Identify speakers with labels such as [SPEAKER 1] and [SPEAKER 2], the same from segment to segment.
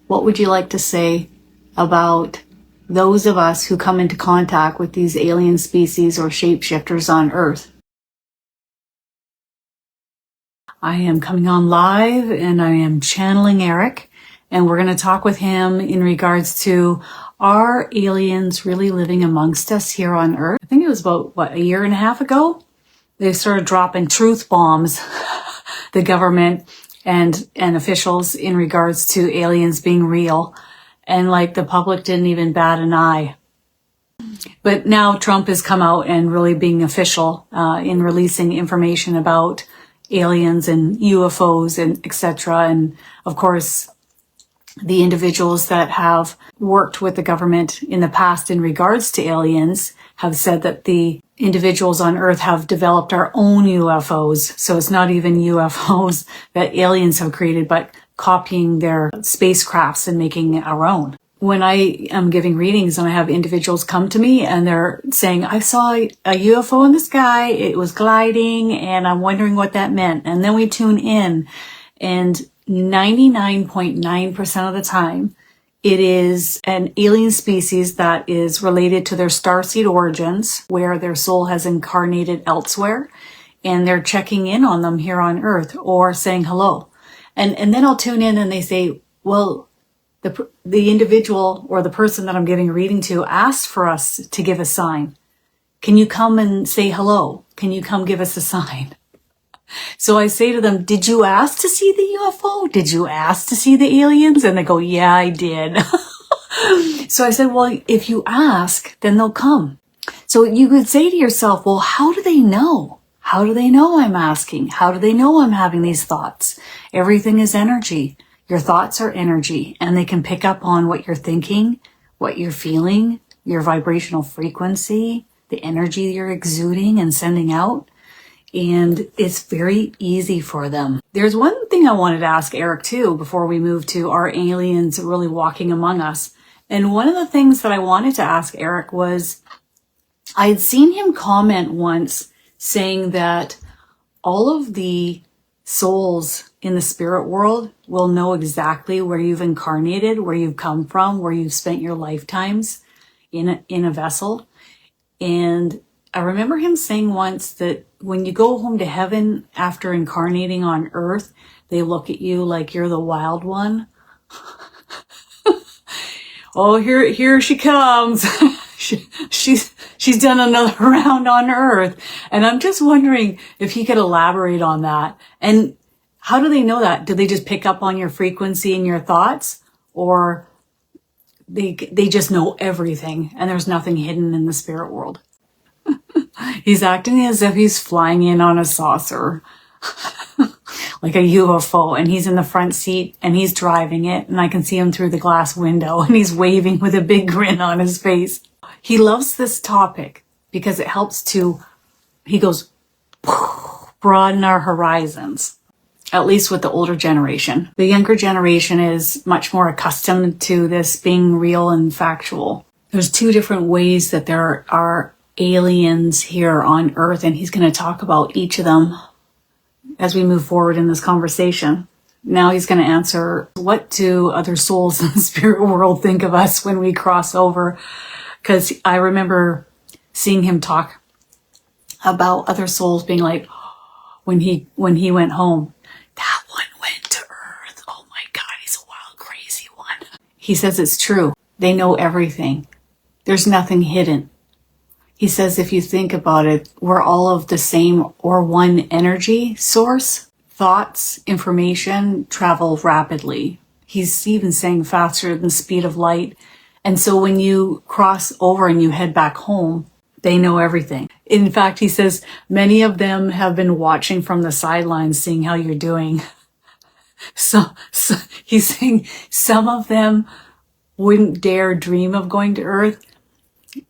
[SPEAKER 1] what would you like to say about those of us who come into contact with these alien species or shapeshifters on Earth? I am coming on live and I am channeling Erik, and we're going to talk with him in regards to, are aliens really living amongst us here on Earth? I think it was about, a year and a half ago? They started dropping truth bombs, the government and officials, in regards to aliens being real. And the public didn't even bat an eye. But now Trump has come out and really being official in releasing information about aliens and UFOs and etc. And of course, the individuals that have worked with the government in the past in regards to aliens have said that the individuals on Earth have developed our own UFOs. So it's not even UFOs that aliens have created, but copying their spacecrafts and making our own. When I am giving readings and I have individuals come to me and they're saying, I saw a UFO in the sky, it was gliding, and I'm wondering what that meant. And then we tune in, and 99.9% of the time, it is an alien species that is related to their starseed origins, where their soul has incarnated elsewhere, and they're checking in on them here on Earth or saying hello. And then I'll tune in and they say, well, the individual or the person that I'm giving a reading to asked for us to give a sign. Can you come and say hello? Can you come give us a sign? So I say to them, did you ask to see the UFO? Did you ask to see the aliens? And they go, yeah, I did. So I said, well, if you ask, then they'll come. So you could say to yourself, well, how do they know? How do they know I'm asking? How do they know I'm having these thoughts? Everything is energy. Your thoughts are energy, and they can pick up on what you're thinking, what you're feeling, your vibrational frequency, the energy you're exuding and sending out. And it's very easy for them. There's one thing I wanted to ask Erik too, before we move to, are aliens really walking among us? And one of the things that I wanted to ask Erik was, I had seen him comment once saying that all of the souls in the spirit world will know exactly where you've incarnated, where you've come from, where you've spent your lifetimes in a vessel. And I remember him saying once that when you go home to heaven after incarnating on Earth, they look at you like you're the wild one. Oh, here she comes. She's done another round on Earth. And I'm just wondering if he could elaborate on that. And how do they know that? Do they just pick up on your frequency and your thoughts? Or they just know everything and there's nothing hidden in the spirit world? He's acting as if he's flying in on a saucer, like a UFO, and he's in the front seat and he's driving it, and I can see him through the glass window and he's waving with a big grin on his face. He loves this topic because it helps to, he goes, broaden our horizons, at least with the older generation. The younger generation is much more accustomed to this being real and factual. There's two different ways that there are aliens here on Earth, and he's going to talk about each of them as we move forward in this conversation. Now he's going to answer, what do other souls in the spirit world think of us when we cross over? Because I remember seeing him talk about other souls being like, when he went home, that one went to Earth. Oh my God, he's a wild, crazy one. He says it's true. They know everything. There's nothing hidden. He says if you think about it, we're all of the same or one energy source. Thoughts, information travel rapidly. He's even saying faster than the speed of light. And so when you cross over and you head back home, they know everything. In fact, he says many of them have been watching from the sidelines, seeing how you're doing. So he's saying some of them wouldn't dare dream of going to Earth.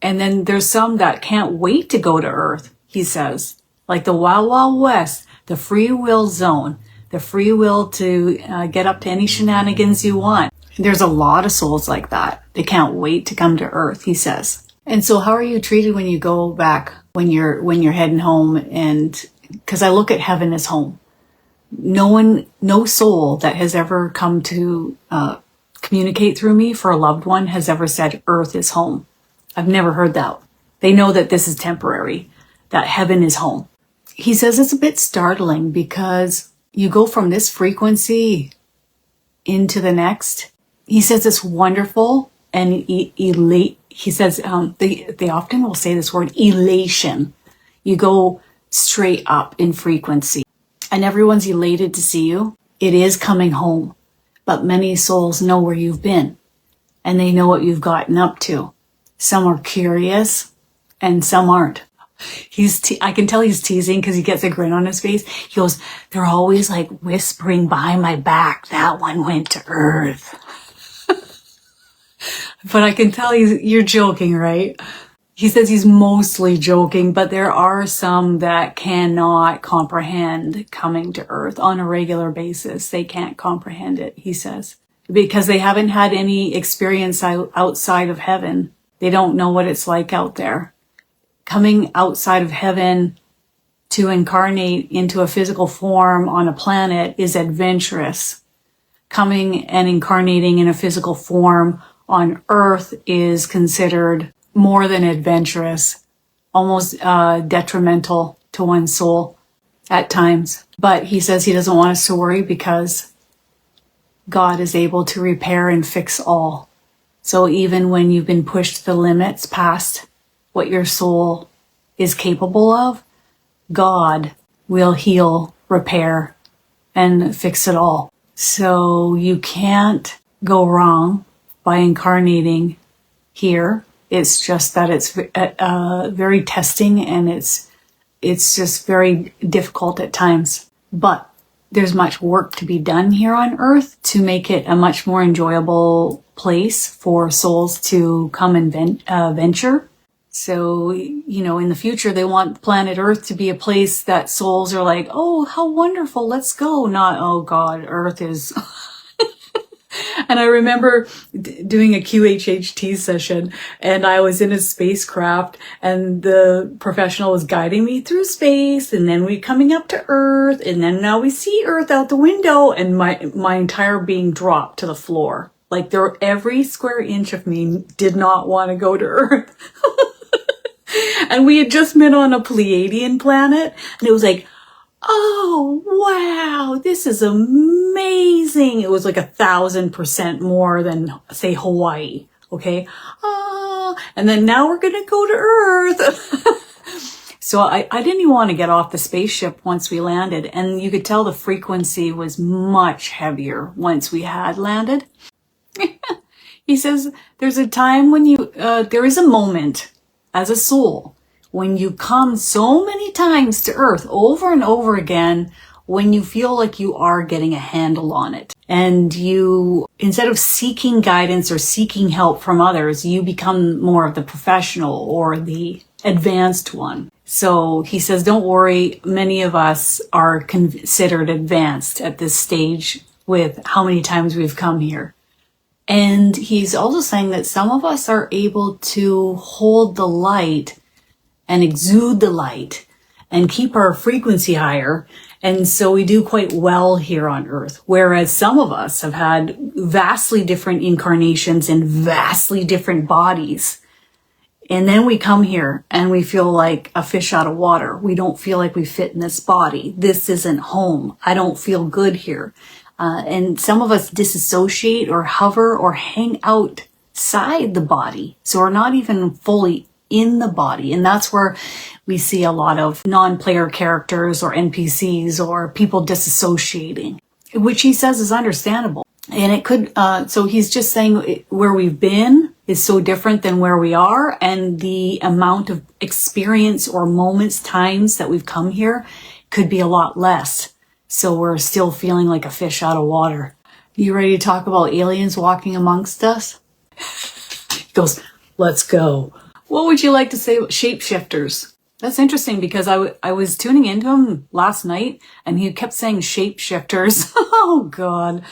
[SPEAKER 1] And then there's some that can't wait to go to Earth, he says. Like the Wild Wild West, the free will zone, the free will to get up to any shenanigans you want. There's a lot of souls like that. They can't wait to come to Earth, he says. And so how are you treated when you go back, when you're heading home? And because I look at heaven as home. No soul that has ever come communicate through me for a loved one has ever said Earth is home. I've never heard that. They know that this is temporary, that heaven is home. He says it's a bit startling because you go from this frequency into the next. He says it's wonderful and elate. He says they often will say this word, elation. You go straight up in frequency and everyone's elated to see you. It is coming home, but many souls know where you've been and they know what you've gotten up to. Some are curious and some aren't. I can tell he's teasing because he gets a grin on his face. He goes, they're always like whispering behind my back, that one went to Earth. But I can tell you're joking, right? He says he's mostly joking, but there are some that cannot comprehend coming to Earth on a regular basis. They can't comprehend it, he says, because they haven't had any experience outside of heaven. They don't know what it's like out there. Coming outside of heaven to incarnate into a physical form on a planet is adventurous. Coming and incarnating in a physical form on Earth is considered more than adventurous, almost detrimental to one's soul at times. But he says he doesn't want us to worry because God is able to repair and fix all. So even when you've been pushed to the limits past what your soul is capable of, God will heal, repair, and fix it all. So you can't go wrong by incarnating here. It's just that it's very testing and it's just very difficult at times. But there's much work to be done here on Earth to make it a much more enjoyable place for souls to come and venture. So, in the future, they want planet Earth to be a place that souls are like, oh, how wonderful, let's go. Not, oh God, Earth is... And I remember doing a QHHT session and I was in a spacecraft and the professional was guiding me through space and then we coming up to Earth and then now we see Earth out the window and my entire being dropped to the floor. Like every square inch of me did not want to go to Earth. And we had just been on a Pleiadian planet and it was like, oh, wow, this is amazing. It was like 1,000% more than, say, Hawaii. Okay. And then now we're going to go to Earth. So I didn't even want to get off the spaceship once we landed. And you could tell the frequency was much heavier once we had landed. He says there's a time when there is a moment as a soul when you come so many times to Earth over and over again, when you feel like you are getting a handle on it. And you, instead of seeking guidance or seeking help from others, you become more of the professional or the advanced one. So he says, don't worry, many of us are considered advanced at this stage with how many times we've come here. And he's also saying that some of us are able to hold the light and exude the light and keep our frequency higher. And so we do quite well here on Earth. Whereas some of us have had vastly different incarnations in vastly different bodies. And then we come here and we feel like a fish out of water. We don't feel like we fit in this body. This isn't home. I don't feel good here. And some of us disassociate or hover or hang outside the body. So we're not even fully in the body. And that's where we see a lot of non-player characters or NPCs or people disassociating, which he says is understandable. And it could, so he's just saying where we've been is so different than where we are. And the amount of experience or moments, times that we've come here could be a lot less. So we're still feeling like a fish out of water. You ready to talk about aliens walking amongst us? He goes, let's go. What would you like to say about shapeshifters? That's interesting because I was tuning into him last night and he kept saying shapeshifters. Oh God.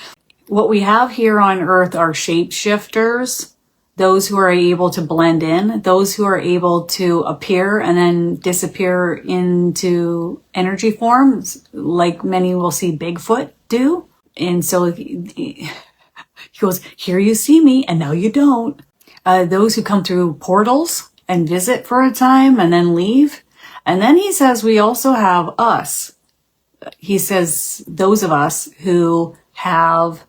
[SPEAKER 1] What we have here on Earth are shapeshifters, those who are able to blend in, those who are able to appear and then disappear into energy forms, like many will see Bigfoot do. And so He goes, here you see me and now you don't. Those who come through portals and visit for a time and then leave. And then he says we also have us. He says those of us who have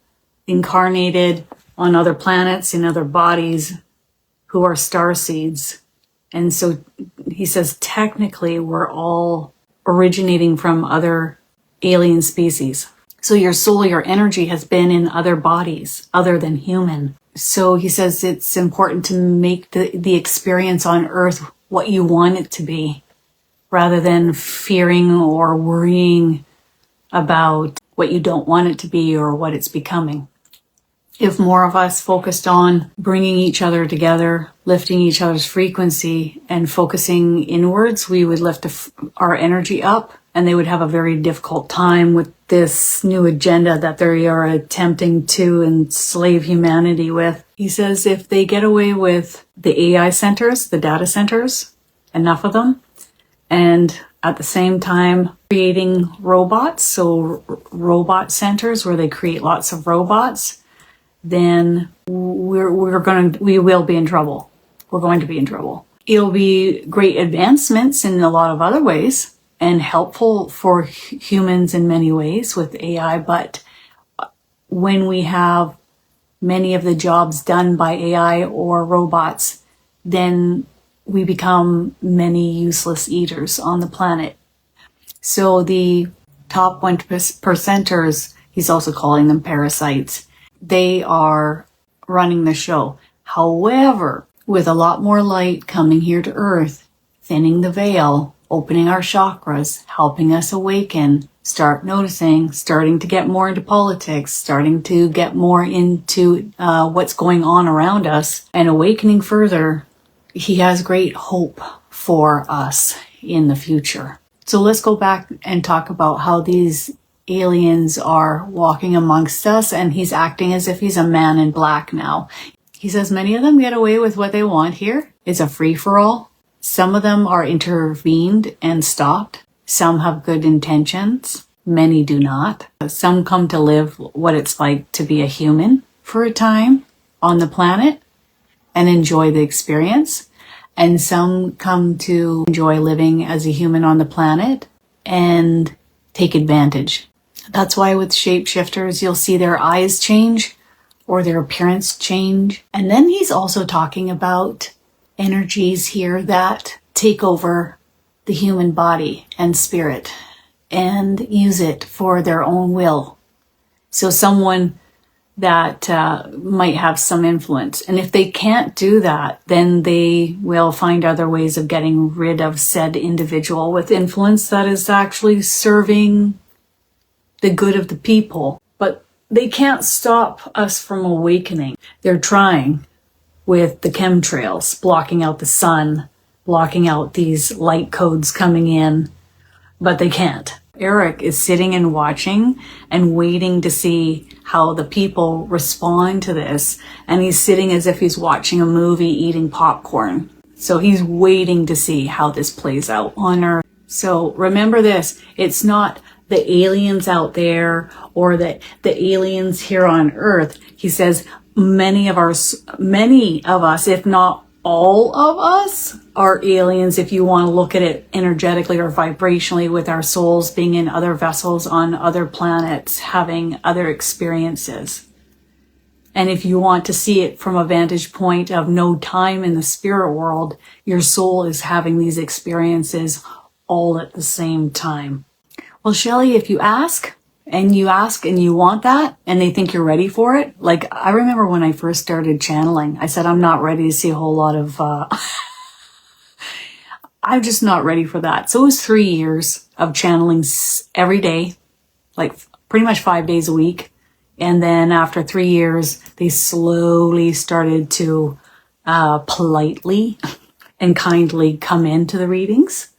[SPEAKER 1] incarnated on other planets, in other bodies, who are star seeds. And so he says technically we're all originating from other alien species. So your soul, your energy has been in other bodies other than human. So he says it's important to make the experience on Earth what you want it to be, rather than fearing or worrying about what you don't want it to be or what it's becoming. If more of us focused on bringing each other together, lifting each other's frequency and focusing inwards, we would lift our energy up, and they would have a very difficult time with this new agenda that they are attempting to enslave humanity with. He says if they get away with the AI centers, the data centers, enough of them, and at the same time creating robots, so robot centers where they create lots of robots, then we will be in trouble. We're going to be in trouble. It'll be great advancements in a lot of other ways and helpful for humans in many ways with AI. But when we have many of the jobs done by AI or robots, then we become many useless eaters on the planet. So the top 1%ers, he's also calling them parasites, they are running the show. However, with a lot more light coming here to Earth, thinning the veil, opening our chakras, helping us awaken, start noticing, starting to get more into politics, starting to get more into what's going on around us, and awakening further, he has great hope for us in the future. So let's go back and talk about how these aliens are walking amongst us, and he's acting as if he's a man in black now. He says many of them get away with what they want here. It's a free-for-all. Some of them are intervened and stopped. Some have good intentions. Many do not. Some come to live what it's like to be a human for a time on the planet and enjoy the experience. And some come to enjoy living as a human on the planet and take advantage. That's why with shapeshifters, you'll see their eyes change or their appearance change. And then he's also talking about energies here that take over the human body and spirit and use it for their own will. So someone that might have some influence. And if they can't do that, then they will find other ways of getting rid of said individual with influence that is actually serving the good of the people. But they can't stop us from awakening. They're trying with the chemtrails, blocking out the sun, blocking out these light codes coming in, but they can't. Erik is sitting and watching and waiting to see how the people respond to this. And he's sitting as if he's watching a movie, eating popcorn. So he's waiting to see how this plays out on Earth. So remember this, it's not the aliens out there or the aliens here on Earth. He says many of us, if not all of us, are aliens if you want to look at it energetically or vibrationally, with our souls being in other vessels on other planets, having other experiences. And if you want to see it from a vantage point of no time in the spirit world, your soul is having these experiences all at the same time. Well, Shelley, if you ask and you want that and they think you're ready for it, like I remember when I first started channeling, I said, I'm not ready to see a whole lot of, I'm just not ready for that. So it was 3 years of channeling every day, like pretty much 5 days a week. And then after 3 years, they slowly started to politely and kindly come into the readings.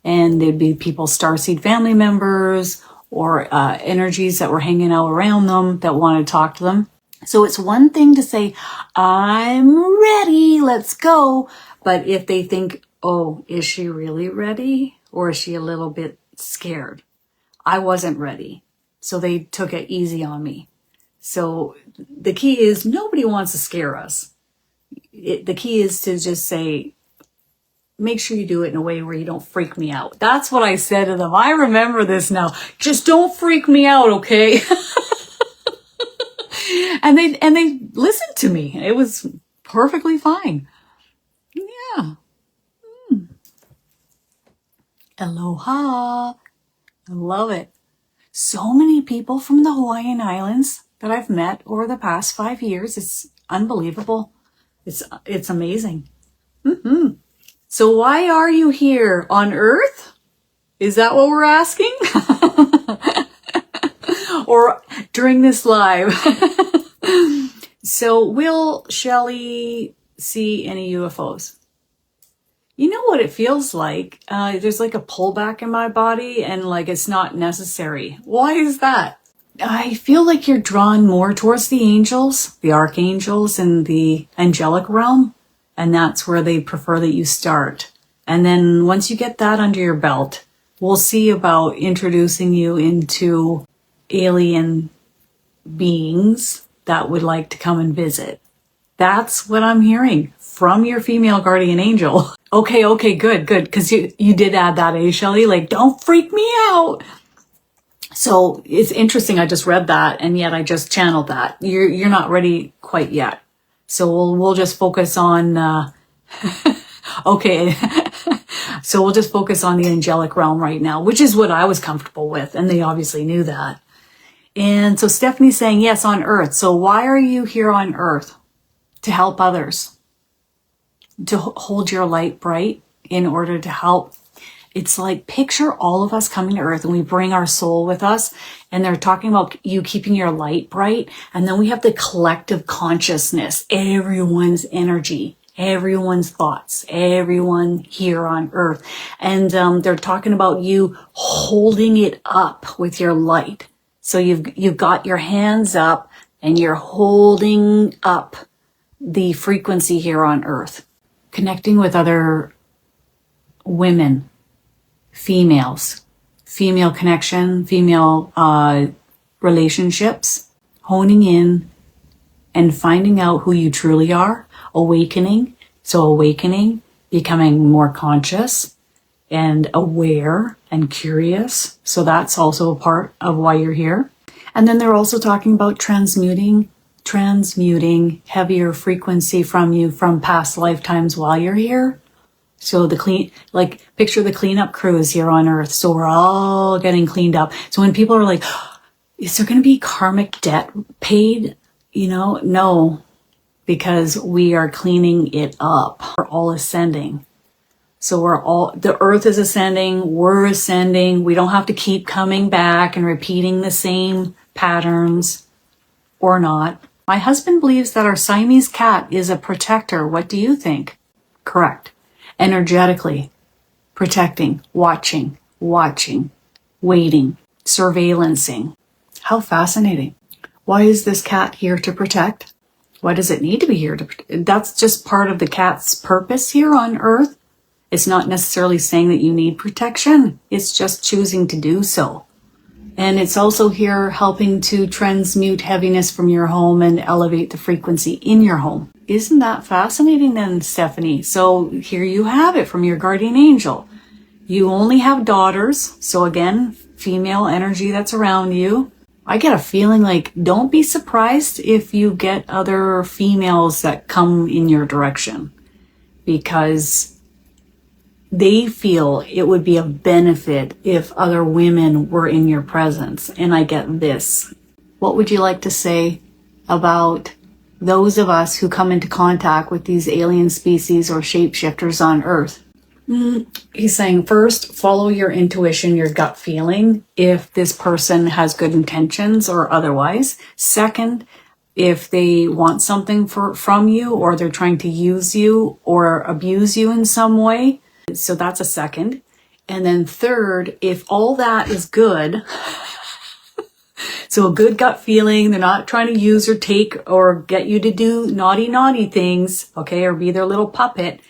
[SPEAKER 1] And there'd be people, starseed family members, or energies that were hanging out around them that want to talk to them. So it's one thing to say, I'm ready, let's go. But if they think, oh, is she really ready? Or is she a little bit scared? I wasn't ready. So they took it easy on me. So the key is nobody wants to scare us. The key is to just say, make sure you do it in a way where you don't freak me out. That's what I said to them. I remember this now. Just don't freak me out, okay? and they listened to me. It was perfectly fine. Yeah. Aloha. I love it. So many people from the Hawaiian Islands that I've met over the past 5 years. It's unbelievable. It's amazing. So why are you here on Earth? Is that what we're asking? Or during this live? So will Shelley see any UFOs? You know what it feels like? There's like a pullback in my body and like it's not necessary. Why is that? I feel like you're drawn more towards the angels, the archangels, and the angelic realm. And that's where they prefer that you start. And then once you get that under your belt, we'll see about introducing you into alien beings that would like to come and visit. That's what I'm hearing from your female guardian angel. Okay, good. Because you did add that, Shelley? Like, don't freak me out. So it's interesting. I just read that, and yet I just channeled that. You're not ready quite yet. So we'll just focus on, okay. So we'll just focus on the angelic realm right now, which is what I was comfortable with. And they obviously knew that. And so Stephanie's saying, yes, on Earth. So why are you here on Earth? To help others, to hold your light bright in order to help. It's like, picture all of us coming to Earth and we bring our soul with us, and they're talking about you keeping your light bright. And then we have the collective consciousness, everyone's energy, everyone's thoughts, everyone here on Earth. And they're talking about you holding it up with your light. So you've got your hands up and you're holding up the frequency here on Earth, connecting with other women, females, female connection, female relationships, honing in and finding out who you truly are, awakening. So awakening, becoming more conscious and aware and curious. So that's also a part of why you're here. And then they're also talking about transmuting heavier frequency from you from past lifetimes while you're here. So picture the cleanup crews here on Earth. So we're all getting cleaned up. So when people are like, is there going to be karmic debt paid? No, because we are cleaning it up. We're all ascending. So the Earth is ascending. We're ascending. We don't have to keep coming back and repeating the same patterns or not. My husband believes that our Siamese cat is a protector. What do you think? Correct. Energetically protecting, watching, waiting, surveillancing. How fascinating. Why is this cat here to protect? Why does it need to be here to protect? That's just part of the cat's purpose here on Earth. It's not necessarily saying that you need protection. It's just choosing to do so. And it's also here helping to transmute heaviness from your home and elevate the frequency in your home. Isn't that fascinating then, Stephanie? So here you have it from your guardian angel. You only have daughters. So again, female energy that's around you. I get a feeling like, don't be surprised if you get other females that come in your direction, because they feel it would be a benefit if other women were in your presence. And I get this. What would you like to say about those of us who come into contact with these alien species or shapeshifters on Earth? He's saying, first, follow your intuition, your gut feeling, if this person has good intentions or otherwise. Second, if they want something from you, or they're trying to use you or abuse you in some way. So that's a second. And then third, if all that is good, so a good gut feeling, they're not trying to use or take or get you to do naughty things, okay, or be their little puppet,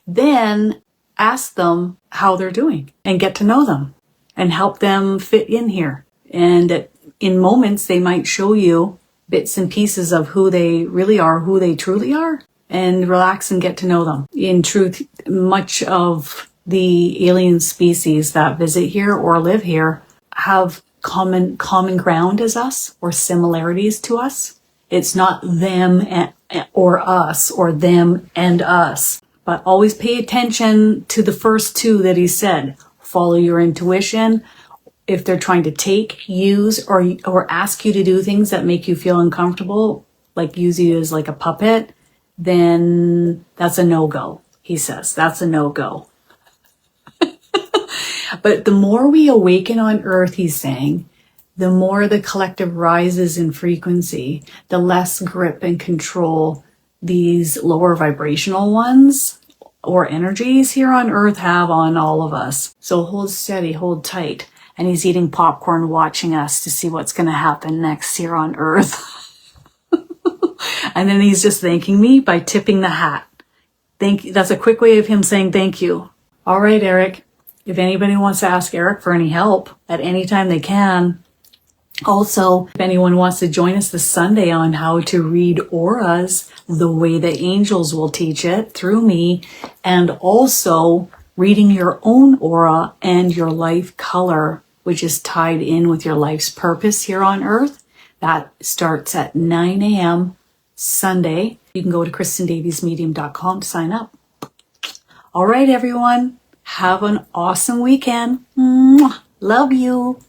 [SPEAKER 1] then ask them how they're doing and get to know them and help them fit in here. And in moments, they might show you bits and pieces of who they really are, who they truly are, and relax and get to know them. In truth, much of the alien species that visit here or live here have common ground as us, or similarities to us. It's not them or us, or them and us. But always pay attention to the first two that he said. Follow your intuition. If they're trying to take, use, or ask you to do things that make you feel uncomfortable, like use you as like a puppet, then that's a no-go. He says that's a no-go. But the more we awaken on Earth, he's saying, the more the collective rises in frequency, the less grip and control these lower vibrational ones or energies here on Earth have on all of us. So hold steady, hold tight. And he's eating popcorn, watching us to see what's going to happen next here on Earth. And then he's just thanking me by tipping the hat. That's a quick way of him saying thank you. All right, Erik. If anybody wants to ask Erik for any help at any time, they can. Also, if anyone wants to join us this Sunday on how to read auras the way the angels will teach it through me, and also reading your own aura and your life color, which is tied in with your life's purpose here on Earth, that starts at 9 a.m. Sunday. You can go to KristinDaviesMedium.com to sign up. All right, everyone. Have an awesome weekend. Mwah. Love you.